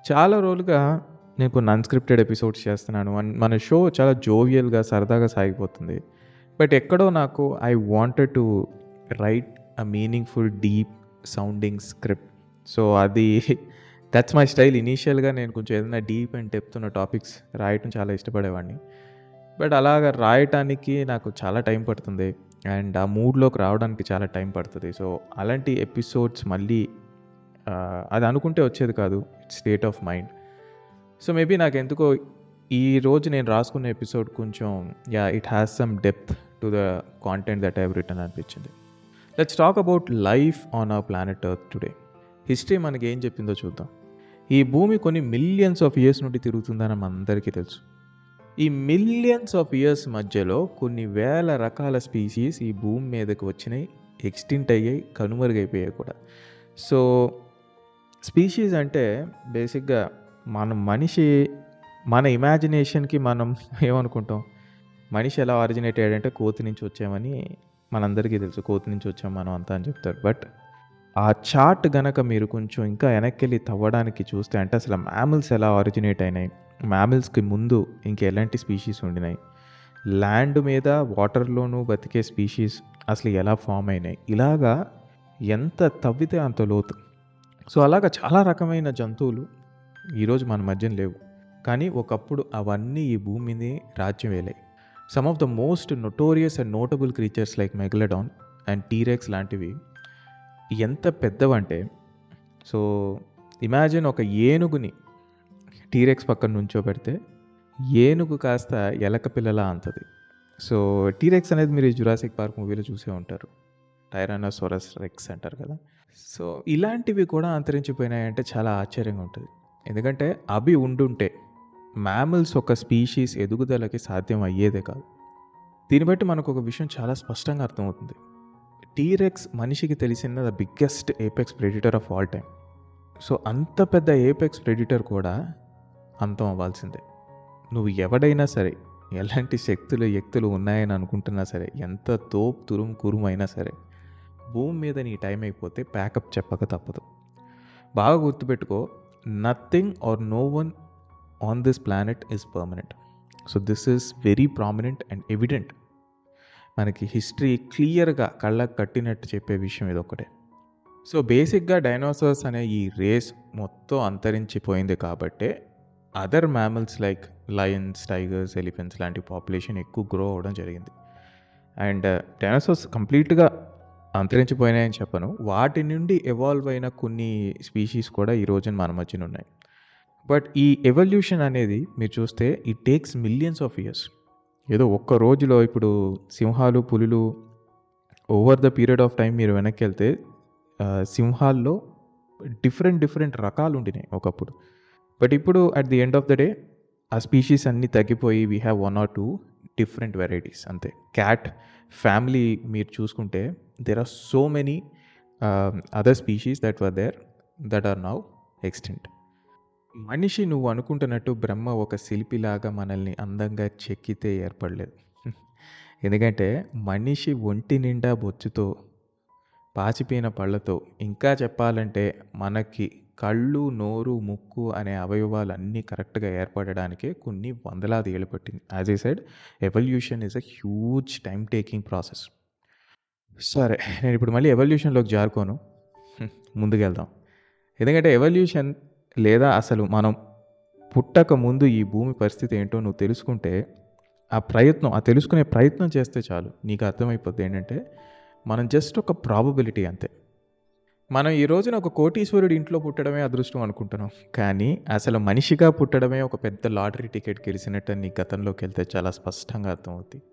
చాలా రోజులుగా నేను కొన్ని అన్‌స్క్రిప్టెడ్ ఎపిసోడ్స్ చేస్తున్నాను. మన షో చాలా జోవియల్‌గా, సరదాగా సాగిపోతుంది. బట్ ఎక్కడో నాకు I wanted to right a meaningful, deep sounding script. So, అది దట్స్ మై స్టైల్. ఇనీషియల్‌గా నేను కొంచెం ఏదైనా డీప్ అండ్ డెప్త్ ఉన్న టాపిక్స్ రాయటం చాలా ఇష్టపడేవాడిని. బట్ అలాగా రాయటానికి నాకు చాలా టైం పడుతుంది. అండ్ ఆ మూడ్‌లోకి రావడానికి చాలా టైం పడతది. సో, అలాంటి ఎపిసోడ్స్ మళ్ళీ అది అనుకుంటే వచ్చేది కాదు. State of mind. So, maybe నాకెందుకో ఈరోజు నేను రాసుకున్న ఎపిసోడ్ కొంచెం it has some depth to the content that I have written అనిపించింది. Let's talk about life on our planet Earth today. History మనకి ఏం చెప్పిందో చూద్దాం. ఈ భూమి కొన్ని మిలియన్స్ ఆఫ్ ఇయర్స్ నుండి తిరుగుతుందని మనందరికీ తెలుసు. ఈ మిలియన్స్ ఆఫ్ ఇయర్స్ మధ్యలో కొన్ని వేల రకాల స్పీసీస్ ఈ భూమి మీదకి వచ్చినాయి, ఎక్స్టింక్ట్ అయ్యాయి, కనుమరుగైపోయాయి కూడా. సో, స్పీషీస్ అంటే బేసిక్‌గా మన ఇమాజినేషన్‌కి మనం ఏమనుకుంటాం? మనిషి ఎలా ఆరిజినేట్ అయ్యాడంటే కోతి నుంచి వచ్చామని మనందరికీ తెలుసు. కోతి నుంచి వచ్చాం మనం అంతా అని చెప్తారు. బట్ ఆ చార్ట్ గనక మీరు కొంచెం ఇంకా వెనక్కెళ్ళి తవ్వడానికి చూస్తే అంటే అసలు మ్యామల్స్ ఎలా ఆరిజినేట్ అయినాయి? మ్యామల్స్‌కి ముందు ఇంకెలాంటి స్పీషీస్ ఉండినాయి? ల్యాండ్ మీద, వాటర్‌లోనూ బతికే స్పీషీస్ అసలు ఎలా ఫామ్ అయినాయి? ఇలాగా ఎంత తవ్వితే అంత లోతు. సో, అలాగా చాలా రకమైన జంతువులు ఈరోజు మన మధ్యన లేవు. కానీ ఒకప్పుడు అవన్నీ ఈ భూమి మీద రాజ్యం ఏలాయి. Some of the most notorious and notable creatures like megalodon and T rex లాంటివి ఎంత పెద్దవంటే, సో ఇమాజిన్ ఒక ఏనుగుని టీరెక్స్ పక్కన నుంచోబెడితే ఏనుగు కాస్త ఎలక పిల్లలా అంతది. సో, టీరెక్స్ అనేది మీరు జురాసిక్ పార్క్ మూవీలో చూసే ఉంటారు. టైరానోసారస్ రెక్స్ అంటారు కదా. సో, ఇలాంటివి కూడా అంతరించిపోయినాయంటే చాలా ఆశ్చర్యంగా ఉంటుంది. ఎందుకంటే అవి ఉండుంటే మ్యామల్స్ ఒక స్పీషీస్ ఎదుగుదలకి సాధ్యం అయ్యేదే కాదు. దీన్ని బట్టి మనకు ఒక విషయం చాలా స్పష్టంగా అర్థమవుతుంది. టీరెక్స్ మనిషికి తెలిసిన the biggest apex predator of all time. So, అంత పెద్ద ఏపెక్స్ ప్రెడిటర్ కూడా అంతం అవ్వాల్సిందే. నువ్వు ఎవడైనా సరే, ఎలాంటి యుక్తులు ఉన్నాయని అనుకుంటున్నా సరే, ఎంత కురుమైనా సరే, భూమి మీద నీ టైం అయిపోతే ప్యాకప్ చెప్పక తప్పదు. బాగా గుర్తుపెట్టుకో, nothing or no one on this planet is permanent. So, this is very prominent and evident. మనకి హిస్టరీ క్లియర్గా కళ్ళకు కట్టినట్టు చెప్పే విషయం ఇదొక్కటే. సో, బేసిక్గా డైనోసార్స్ అనే ఈ రేస్ మొత్తం అంతరించిపోయింది కాబట్టే other mammals like Lions, tigers, elephants లాంటి పాపులేషన్ ఎక్కువ గ్రో అవ్వడం జరిగింది. అండ్ డైనోసార్స్ కంప్లీట్గా అంతరించిపోయినాయని చెప్పను. వాటి నుండి ఎవాల్వ్ అయిన కొన్ని స్పీషీస్ కూడా ఈ రోజున మన మధ్యన ఉన్నాయి. బట్ ఈ ఎవల్యూషన్ అనేది మీరు చూస్తే it takes millions of years. ఏదో ఒక్క రోజులో ఇప్పుడు సింహాలు, పులులు over the period of time మీరు వెనక్కి వెళ్తే సింహాల్లో డిఫరెంట్ రకాలు ఉండినాయి ఒకప్పుడు. బట్ ఇప్పుడు at the end of the day ఆ స్పీషీస్ అన్నీ తగ్గిపోయి we have 1 or 2 different varieties అంతే. క్యాట్ ఫ్యామిలీ మీరు చూసుకుంటే there are so many other species that were there that are now extinct. మనిషి నువ్వు అనుకుంటున్నట్టు బ్రహ్మ ఒక శిల్పిలాగా మనల్ని అందంగా చెక్కితే ఏర్పడలేదు. ఎందుకంటే మనిషి ఒంటి నిండా బొచ్చుతో, పాచిపోయిన పళ్ళతో, ఇంకా చెప్పాలంటే మనకి కళ్ళు, నోరు, ముక్కు అనే అవయవాలన్నీ కరెక్ట్గా ఏర్పడడానికే కొన్ని వందలాది ఏళ్ళు పట్టింది. As I said, evolution is a huge time taking process. సరే, నేను ఇప్పుడు మళ్ళీ ఎవల్యూషన్లోకి జారుకోను, ముందుకెళ్దాం. ఎందుకంటే ఎవల్యూషన్ లేదా అసలు మనం పుట్టక ముందు ఈ భూమి పరిస్థితి ఏంటో నువ్వు తెలుసుకుంటే ఆ తెలుసుకునే ప్రయత్నం చేస్తే చాలు నీకు అర్థమైపోద్ది ఏంటంటే మనం జస్ట్ ఒక ప్రాబబిలిటీ అంతే. మనం ఈ రోజున ఒక కోటీశ్వరుడి ఇంట్లో పుట్టడమే అదృష్టం అనుకుంటున్నాం, కానీ అసలు మనిషిగా పుట్టడమే ఒక పెద్ద లాటరీ టికెట్ గెలిచినట్టు నీ గతంలోకి వెళ్తే చాలా స్పష్టంగా అర్థమవుతుంది.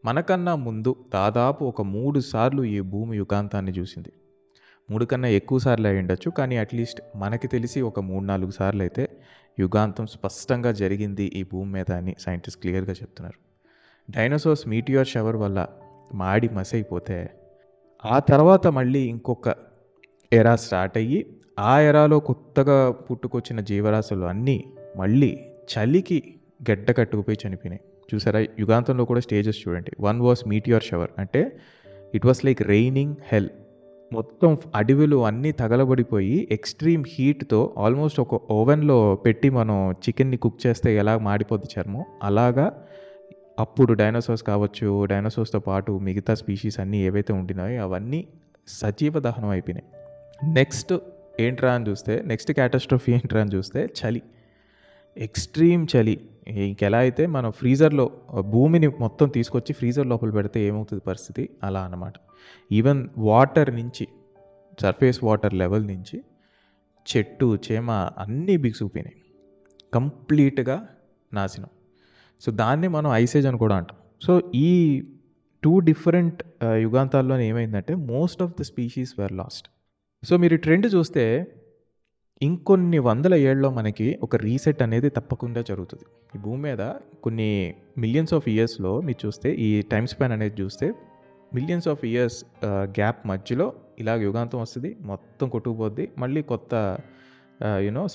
మనకన్నా ముందు దాదాపు ఒక 3 సార్లు ఈ భూమి యుగాంతాన్ని చూసింది. 3 కన్నా ఎక్కువ సార్లు అయి ఉండొచ్చు, కానీ అట్లీస్ట్ మనకి తెలిసి ఒక 3-4 సార్లు అయితే యుగాంతం స్పష్టంగా జరిగింది ఈ భూమి మీద అని సైంటిస్ట్ క్లియర్గా చెప్తున్నారు. డైనోసార్స్ మీటియోర్ షవర్ వల్ల మాడి మసైపోతే ఆ తర్వాత మళ్ళీ ఇంకొక ఎరా స్టార్ట్ అయ్యి ఆ ఎరాలో కొత్తగా పుట్టుకొచ్చిన జీవరాశులు అన్నీ మళ్ళీ చలికి గడ్డ కట్టుకుపోయి చనిపోయినాయి. చూసారా, యుగాంతంలో కూడా స్టేజెస్ చూడండి. 1 వాస్ మీటియోర్ షవర్, అంటే ఇట్ వాస్ లైక్ రెయినింగ్ హెల్. మొత్తం అడవులు అన్నీ తగలబడిపోయి ఎక్స్ట్రీమ్ హీట్తో ఆల్మోస్ట్ ఒక ఓవెన్లో పెట్టి మనం చికెన్ని కుక్ చేస్తే ఎలా మాడిపోద్ది చర్మం, అలాగా అప్పుడు డైనోసార్స్ కావచ్చు, డైనోసార్స్తో పాటు మిగతా స్పీషీస్ అన్నీ ఏవైతే ఉండినాయో అవన్నీ సజీవ దహనం అయిపోయినాయి. నెక్స్ట్ ఏంట్రా అని చూస్తే, నెక్స్ట్ క్యాటాస్ట్రోఫీ ఏంట్రా అని చూస్తే చలి, ఎక్స్ట్రీమ్ చలి. ఇంకెలా అయితే మనం ఫ్రీజర్లో భూమిని మొత్తం తీసుకొచ్చి ఫ్రీజర్ లోపల పెడితే ఏమవుతుంది పరిస్థితి, అలా అన్నమాట. ఈవెన్ వాటర్ నుంచి, సర్ఫేస్ వాటర్ లెవెల్ నుంచి చెట్టు చేమ అన్నీ బిగుసుకుపోయినాయి, కంప్లీట్గా నాశనం. సో దాన్ని మనం ఐసేజ్ అని కూడా అంటాం. సో ఈ 2 డిఫరెంట్ యుగాంతాల్లో ఏమైందంటే most of the species were lost. So మీరు ఈ ట్రెండ్ చూస్తే ఇంకొన్ని వందల ఏళ్ళలో మనకి ఒక రీసెట్ అనేది తప్పకుండా జరుగుతుంది. ఈ భూమి మీద కొన్ని మిలియన్స్ ఆఫ్ ఇయర్స్లో మీరు చూస్తే, ఈ టైమ్ స్పాన్ అనేది చూస్తే మిలియన్స్ ఆఫ్ ఇయర్స్ గ్యాప్ మధ్యలో ఇలాగ యుగాంతం వస్తుంది, మొత్తం కొట్టుకుపోద్ది, మళ్ళీ కొత్త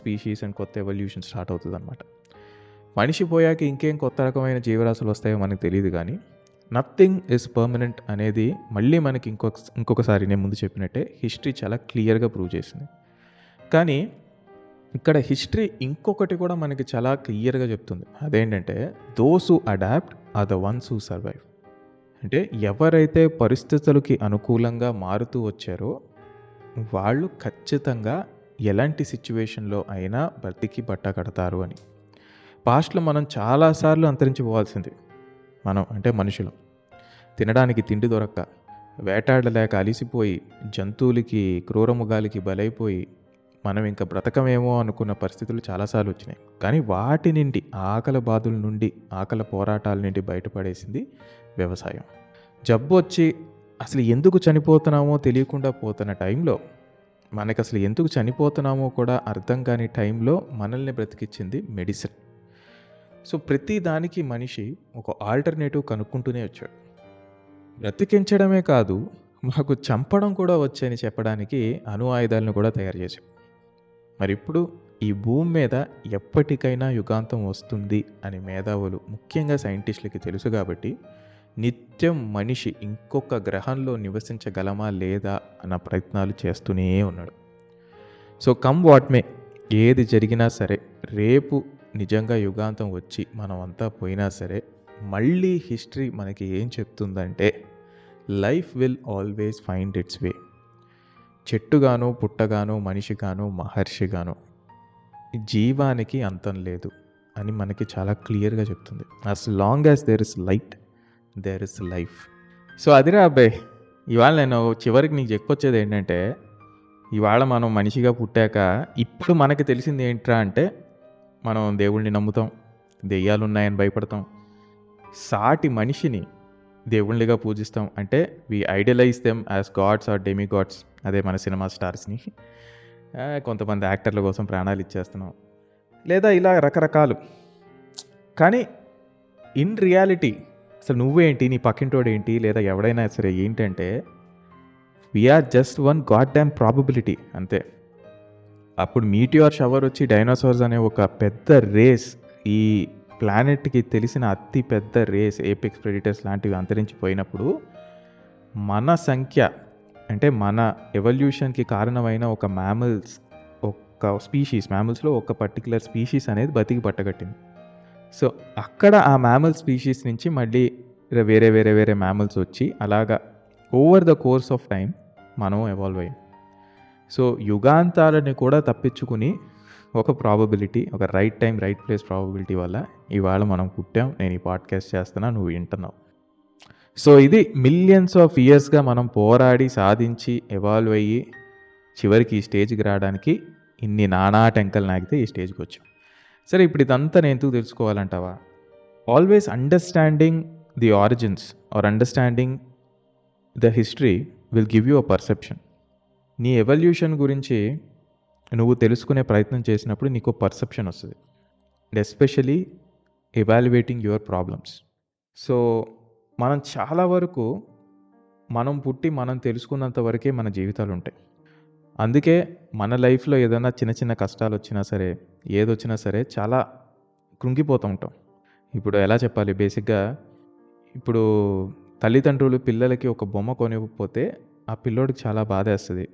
స్పీషీస్ అండ్ కొత్త ఎవల్యూషన్ స్టార్ట్ అవుతుంది అనమాట. మనిషి పోయాక ఇంకేం కొత్త రకమైన జీవరాశులు వస్తాయో మనకు తెలియదు, కానీ నథింగ్ ఇస్ పర్మనెంట్ అనేది మళ్ళీ మనకి ఇంకొకసారి నేను ముందు చెప్పినట్టే హిస్టరీ చాలా క్లియర్గా ప్రూవ్ చేసింది. కానీ ఇక్కడ హిస్టరీ ఇంకొకటి కూడా మనకి చాలా క్లియర్గా చెప్తుంది. అదేంటంటే those who adapt are the ones who survive. అంటే ఎవరైతే పరిస్థితులకి అనుకూలంగా మారుతూ వచ్చారో వాళ్ళు ఖచ్చితంగా ఎలాంటి సిచ్యువేషన్లో అయినా బ్రతికి బట్ట కడతారు అని. పాస్ట్లో మనం చాలాసార్లు అంతరించిపోవాల్సింది, మనం అంటే మనుషులు. తినడానికి తిండి దొరక్క, వేటాడలేక అలిసిపోయి, జంతువులకి క్రూరముగాలికి బలైపోయి మనం ఇంకా బ్రతకమేమో అనుకున్న పరిస్థితులు చాలాసార్లు వచ్చినాయి. కానీ వాటి నుండి, ఆకలి బాధల నుండి, ఆకలి పోరాటాల నుండి బయటపడేసింది వ్యవసాయం. జబ్బు వచ్చి అసలు ఎందుకు చనిపోతున్నామో తెలియకుండా పోతున్న టైంలో, మనకు అసలు ఎందుకు చనిపోతున్నామో కూడా అర్థం కాని టైంలో మనల్ని బ్రతికించింది మెడిసిన్. సో ప్రతి దానికి మనిషి ఒక ఆల్టర్నేటివ్ కనుక్కుంటూనే వచ్చాడు. బ్రతికించడమే కాదు, మాకు చంపడం కూడా వచ్చని చెప్పడానికి అణు ఆయుధాలను కూడా తయారు చేశాడు. మరి ఇప్పుడు ఈ భూమి మీద ఎప్పటికైనా యుగాంతం వస్తుంది అని మేధావులు, ముఖ్యంగా సైంటిస్టులకి తెలుసు కాబట్టి నిత్యం మనిషి ఇంకొక గ్రహంలో నివసించగలమా లేదా అన్న ప్రయత్నాలు చేస్తూనే ఉన్నాడు. సో కమ్ వాట్ మే, ఏది జరిగినా సరే, రేపు నిజంగా యుగాంతం వచ్చి మనం అంతా పోయినా సరే, మళ్ళీ హిస్టరీ మనకి ఏం చెప్తుందంటే life will always find its way. చెట్టుగాను, పుట్టగాను, మనిషిగాను, మహర్షిగాను జీవానికి అంతం లేదు అని మనకి చాలా క్లియర్గా చెప్తుంది. As long as there is light, there is life. So అదిరా అబ్బాయి, ఇవాళ నేను చివరికి నీకు చెప్పొచ్చేది ఏంటంటే, ఇవాళ మనం మనిషిగా పుట్టాక ఇప్పుడు మనకి తెలిసింది ఏంట్రా అంటే, మనం దేవుళ్ళని నమ్ముతాం, దెయ్యాలు ఉన్నాయని భయపడతాం, సాటి మనిషిని దేవుళ్ళిగా పూజిస్తాం. అంటే we idealise them as gods or demigods, అదే మన సినిమా స్టార్స్ని. కొంతమంది యాక్టర్ల కోసం ప్రాణాలు ఇచ్చేస్తున్నాం, లేదా ఇలా రకరకాలు. కానీ ఇన్ రియాలిటీ అసలు నువ్వేంటి, నీ పక్కింటోడు ఏంటి, లేదా ఎవడైనా సరే ఏంటంటే we are just one god damn probability అంతే. అప్పుడు మీటియోర్ షవర్ వచ్చి డైనోసార్స్ అనే ఒక పెద్ద రేస్, ఈ ప్లానెట్కి తెలిసిన అతి పెద్ద రేస్, ఏపెక్స్ ప్రెడిటర్స్ లాంటివి అంతరించిపోయినప్పుడు మన సంఖ్య, అంటే మన ఎవల్యూషన్కి కారణమైన ఒక మ్యామల్స్, ఒక స్పీషీస్, మ్యామల్స్లో ఒక పర్టికులర్ స్పీషీస్ అనేది బతికి పట్టగట్టింది. సో అక్కడ ఆ మ్యామల్ స్పీషీస్ నుంచి మళ్ళీ వేరే వేరే వేరే మ్యామల్స్ వచ్చి అలాగా over the course of time మనం ఎవాల్వ్ అయ్యాం. సో యుగాంతాలని కూడా తప్పించుకుని ఒక ప్రాబబిలిటీ, ఒక right time right place probability వల్ల ఇవాళ మనం పుట్టాం, నేను ఈ పాడ్కాస్ట్ చేస్తున్నా, నువ్వు వింటున్నావు. సో ఇది మిలియన్స్ ఆఫ్ ఇయర్స్గా మనం పోరాడి సాధించి ఎవాల్వ్ అయ్యి చివరికి ఈ స్టేజ్కి రావడానికి ఇన్ని నానా టెంకలు నాగితే ఈ స్టేజ్కి వచ్చాం. సరే, ఇప్పుడు ఇదంతా నేను ఎందుకు తెలుసుకోవాలంటావా? Always understanding the origins or understanding the history will give you a perception. నీ ఎవల్యూషన్ గురించి నువ్వు తెలుసుకునే ప్రయత్నం చేసినప్పుడు నీకు పర్సెప్షన్ వస్తుంది, and especially evaluating your problems. So మనం చాలా వరకు మనం పుట్టి మనం తెలుసుకున్నంత వరకే మన జీవితాలు ఉంటాయి. అందుకే మన లైఫ్లో ఏదైనా చిన్న చిన్న కష్టాలు వచ్చినా సరే, ఏదొచ్చినా సరే చాలా కృంగిపోతూ ఉంటాం. ఇప్పుడు ఎలా చెప్పాలి, బేసిక్గా ఇప్పుడు తల్లిదండ్రులు పిల్లలకి ఒక బొమ్మ కొనివ్వకపోతే ఆ పిల్లోడికి చాలా బాధేస్తది.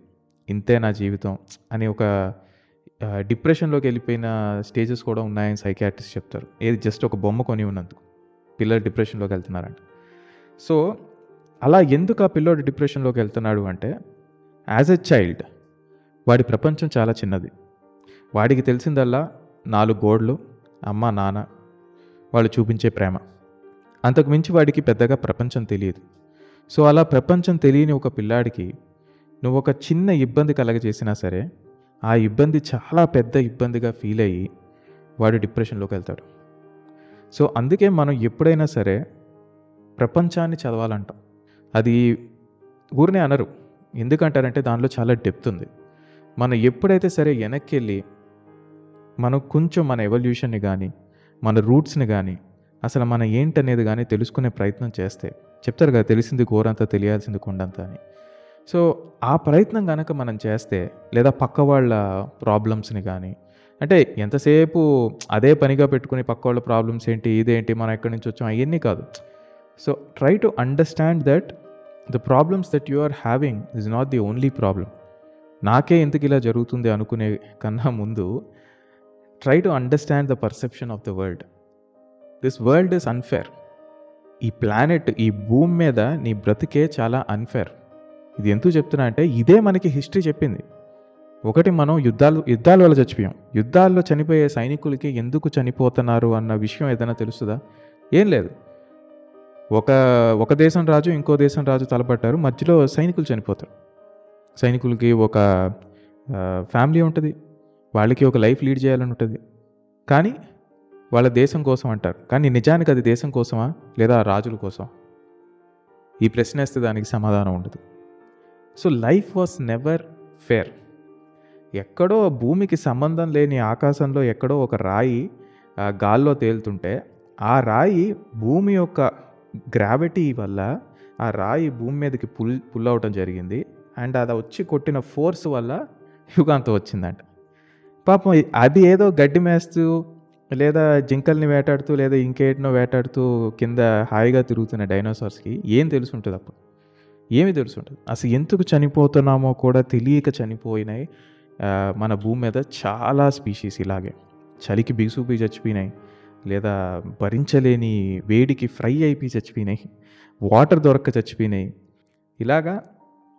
ఇంతే నా జీవితం అని ఒక డిప్రెషన్‌లోకి వెళ్ళిపోయిన స్టేజెస్ కూడా ఉన్నాయని సైకియాట్రిస్ట్ చెప్తారు. ఏది జస్ట్ ఒక బొమ్మ కొని ఉన్నందుకు. పిల్లలు డిప్రెషన్‌లోకి వెళ్తున్నారంట. సో, అలా ఎందుకు ఆ పిల్లోడు డిప్రెషన్‌లోకి వెళ్తున్నాడు అంటే, యాజ్ ఎ చైల్డ్ వాడి ప్రపంచం చాలా చిన్నది. వాడికి తెలిసిందల్లా 4 గోడలు, అమ్మ, నాన్న, వాళ్ళు చూపించే ప్రేమ. అంతకు మించి వాడికి పెద్దగా ప్రపంచం తెలీదు. సో, అలా ప్రపంచం తెలియని ఒక పిల్లాడికి నువ్వొక చిన్న ఇబ్బంది కలగజేసినా సరే, ఆ ఇబ్బంది చాలా పెద్ద ఇబ్బందిగా ఫీల్ అయ్యి వాడు డిప్రెషన్‌లోకి వెళ్తాడు. సో, అందుకే మనం ఎప్పుడైనా సరే ప్రపంచాన్ని చదవాలంటాం. అది ఊరినే అనరు. ఎందుకంటారంటే దానిలో చాలా డెప్త్ ఉంది. మనం ఎప్పుడైతే సరే వెనక్కెళ్ళి మనం కొంచెం మన ఎవల్యూషన్‌ని గానీ, మన రూట్స్‌ని గానీ, అసలు మనం ఏంటనేది గానీ తెలుసుకునే ప్రయత్నం చేస్తే, చెప్తారు కదా, తెలిసింది గోరంత తెలియాల్సింది కొండంత అని. సో, ఆ ప్రయత్నం గనక మనం చేస్తే, లేదా పక్క వాళ్ళ ప్రాబ్లమ్స్‌ని గానీ, అంటే ఎంతసేపు అదే పనిగా పెట్టుకుని పక్కోళ్ళ ప్రాబ్లమ్స్ ఏంటి, ఇదేంటి, మనం ఎక్కడి నుంచి వచ్చాం, అయన్నీ కాదు. So, try to understand that the problems that you are having is not the only problem. నాకే ఎందుకు ఇలా జరుగుతుంది అనుకునే కన్నా ముందు try to understand the perception of the world. This world is unfair. ఈ ప్లానెట్, ఈ భూమి మీద నీ బ్రతికే చాలా అన్‌ఫేర్. ఇది ఎందుకు చెప్తున్నా అంటే ఇదే మనకి హిస్టరీ చెప్పింది. ఒకటి, మనం యుద్ధాల వల్ల చచ్చిపోయాం. యుద్ధాల్లో చనిపోయే సైనికులకి ఎందుకు చనిపోతున్నారు అన్న విషయం ఏదైనా తెలుస్తుందా? ఏం లేదు. ఒక దేశం రాజు ఇంకో దేశం రాజు తలపడ్డారు, మధ్యలో సైనికులు చనిపోతారు. సైనికులకి ఒక ఫ్యామిలీ ఉంటుంది, వాళ్ళకి ఒక లైఫ్ లీడ్ చేయాలని ఉంటుంది. కానీ వాళ్ళ దేశం కోసం అంటారు. కానీ నిజానికి అది దేశం కోసమా లేదా రాజుల కోసమా? ఈ ప్రశ్న వేస్తే దానికి సమాధానం ఉండదు. So life was never fair. ఎక్కడో భూమికి సంబంధం లేని ఆకాశంలో ఎక్కడో ఒక రాయి గాల్లో తేలుతుంటే, ఆ రాయి భూమి యొక్క గ్రావిటీ వల్ల ఆ రాయి భూమి మీదకి పుల్ అవటం జరిగింది. అండ్ అది వచ్చి కొట్టిన ఫోర్స్ వల్ల యుగాంతం వచ్చిందంట. పాపం అది ఏదో గడ్డి మేస్తూ లేదా జింకల్ని వేటాడుతూ లేదా ఇంకేటినో వేటాడుతూ కింద హాయిగా తిరుగుతున్న డైనోసార్స్కి ఏం తెలుసుంటుంది అప్పుడు? ఏమి తెలుసుంటుంది? అసలు ఎందుకు చనిపోతున్నామో కూడా తెలియక చనిపోయినాయి మన భూమి మీద చాలా స్పీషీస్. ఇలాగే చలికి బిగుసుకుపోయి చచ్చిపోయినాయి, లేదా భరించలేని వేడికి ఫ్రై అయిపోయి చచ్చిపోయినాయి, వాటర్ దొరక్క చచ్చిపోయినాయి. ఇలాగా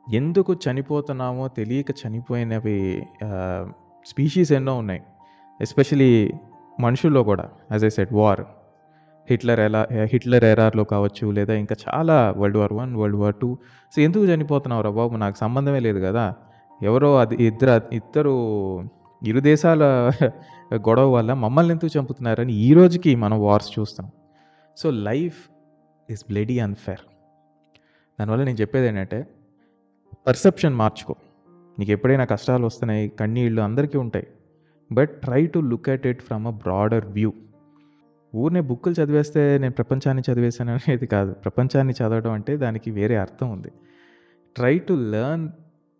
ఎందుకు చనిపోతున్నామో తెలియక చనిపోయినవి స్పీషీస్ ఎన్నో ఉన్నాయి. ఎస్పెషలీ మనుషుల్లో కూడా. As I said, war, Hitler ఎరార్లో కావచ్చు, లేదా ఇంకా చాలా World War I, World War II. So ఎందుకు చనిపోతున్నావు రా బాబు, నాకు సంబంధమే లేదు కదా, ఎవరో అది ఇద్దరు ఇరు దేశాల గొడవ వల్ల మమ్మల్ని ఎందుకు చంపుతున్నారని ఈ రోజుకి మనం వార్స్ చూస్తాం. So life is bloody unfair. దానివల్ల నేను చెప్పేది ఏంటంటే, పర్సెప్షన్ మార్చుకో. నీకు ఎప్పుడైనా కష్టాలు వస్తున్నాయి, కన్నీళ్ళు అందరికీ ఉంటాయి, but try to look at it from a broader view. ఊరినే బుక్కులు చదివేస్తే నేను ప్రపంచాన్ని చదివేశాను అనేది కాదు. ప్రపంచాన్ని చదవడం అంటే దానికి వేరే అర్థం ఉంది. Try to learn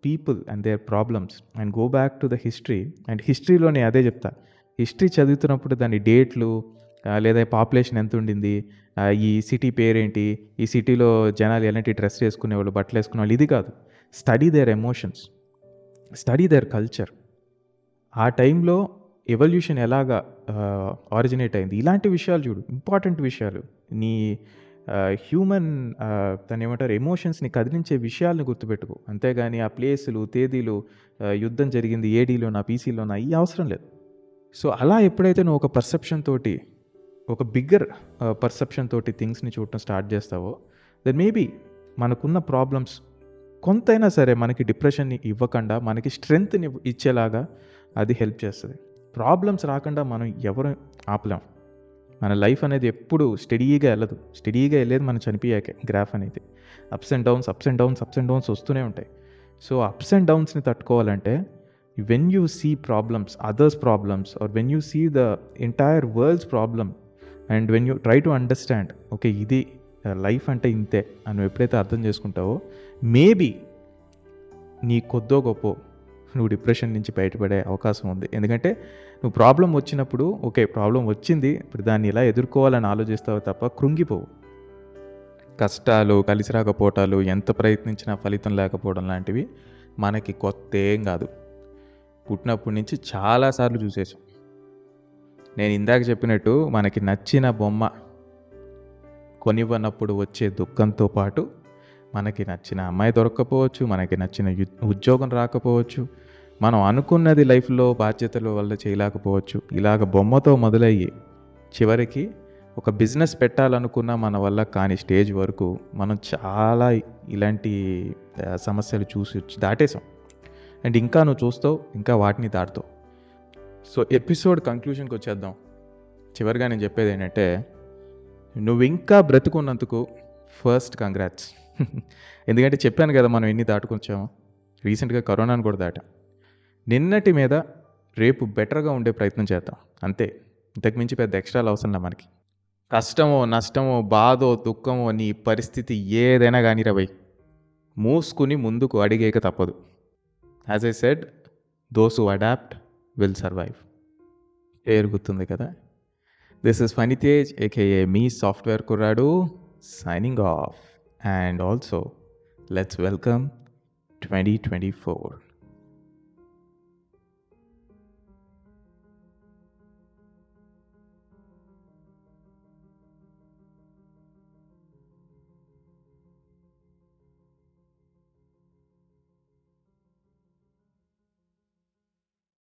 people and their problems and go back to the history. And హిస్టరీలో నేను అదే చెప్తా, హిస్టరీ చదువుతున్నప్పుడు దాని డేట్లు, లేదా పాపులేషన్ ఎంత ఉండింది, ఈ సిటీ పేరేంటి, ఈ సిటీలో జనాలు ఎలాంటి డ్రెస్ వేసుకునేవాళ్ళు, బట్టలు వేసుకునేవాళ్ళు, ఇది కాదు. Study there emotions, study their culture. ఆ టైంలో ఎవల్యూషన్ ఎలాగా ఆరిజినేట్ అయింది, ఇలాంటి విషయాలు చూడు, ఇంపార్టెంట్ విషయాలు. నీ హ్యూమన్ దాన్ని ఏమంటారు, ఎమోషన్స్ని కదిలించే విషయాలను గుర్తుపెట్టుకో. అంతేగాని ఆ ప్లేసులు, తేదీలు, యుద్ధం జరిగింది ఏడీలోనా పీసీలోనా, ఈ అవసరం లేదు. సో అలా ఎప్పుడైతే నువ్వు ఒక పర్సెప్షన్ తోటి, ఒక బిగ్గర్ పర్సెప్షన్ తోటి థింగ్స్ని చూడటం స్టార్ట్ చేస్తావో, దెన్ మేబీ మనకున్న ప్రాబ్లమ్స్ కొంతైనా సరే మనకి డిప్రెషన్ని ఇవ్వకుండా మనకి స్ట్రెంగ్త్ని ఇచ్చేలాగా అది హెల్ప్ చేస్తుంది. ప్రాబ్లమ్స్ రాకుండా మనం ఎవరు ఆపలేం. మన లైఫ్ అనేది ఎప్పుడు స్టడీగా వెళ్ళదు. స్టడీగా వెళ్ళేది మనం చనిపోయాకే. గ్రాఫ్ అనేది ups and downs, ups and downs, ups and downs వస్తూనే ఉంటాయి. సో అప్స్ అండ్ డౌన్స్ని తట్టుకోవాలంటే, when you see problems, others problems, or when you see the entire world's problem, and when you try to understand, okay ఇది life అంటే ఇంతే అని నువ్వు ఎప్పుడైతే అర్థం చేసుకుంటావో, మేబీ నీ కొద్దో గొప్ప నువ్వు డిప్రెషన్ నుంచి బయటపడే అవకాశం ఉంది. ఎందుకంటే నువ్వు ప్రాబ్లం వచ్చినప్పుడు, ఓకే ప్రాబ్లం వచ్చింది, ఇప్పుడు దాన్ని ఎలా ఎదుర్కోవాలని ఆలోచిస్తావు తప్ప కృంగిపోవు. కష్టాలు, కలిసి రాకపోవటాలు, ఎంత ప్రయత్నించినా ఫలితం లేకపోవడం లాంటివి మనకి కొత్త ఏం కాదు. పుట్టినప్పటి నుంచి చాలాసార్లు చూసేసాం. నేను ఇందాక చెప్పినట్టు మనకి నచ్చిన బొమ్మ కొనివ్వనప్పుడు వచ్చే దుఃఖంతో పాటు మనకి నచ్చిన అమ్మాయి దొరక్కపోవచ్చు, మనకి నచ్చిన ఉద్యోగం రాకపోవచ్చు, మనం అనుకున్నది లైఫ్లో బాధ్యతల వల్ల చేయలేకపోవచ్చు. ఇలాగ బొమ్మతో మొదలయ్యి చివరికి ఒక బిజినెస్ పెట్టాలనుకున్న మన వల్ల కాని స్టేజ్ వరకు మనం చాలా ఇలాంటి సమస్యలు చూసి దాటేసాం. అండ్ ఇంకా నువ్వు చూస్తావు, ఇంకా వాటిని దాటుతావు. సో ఎపిసోడ్ కంక్లూషన్కి వచ్చేద్దాం. చివరిగా నేను చెప్పేది ఏంటంటే, నువ్వు ఇంకా బ్రతుకున్నందుకు ఫస్ట్ కంగ్రాట్స్. ఎందుకంటే చెప్పాను కదా మనం ఎన్ని దాటుకొచ్చాము. రీసెంట్గా కరోనాను కూడా దాటాం. నిన్నటి మీద రేపు బెటర్గా ఉండే ప్రయత్నం చేద్దాం, అంతే. ఇంతకుమించి పెద్ద ఎక్స్ట్రాలు అవసరం లే మనకి. కష్టమో, నష్టమో, బాధో, దుఃఖమో, నీ పరిస్థితి ఏదైనా కానీ రవై మూసుకుని ముందుకు అడిగేక తప్పదు. As I said, those who adapt will survive. పేరు గుర్తుంది కదా. This is Phani Tej AKA మీ సాఫ్ట్వేర్ కుర్రాడు signing off. And also, let's welcome 2024.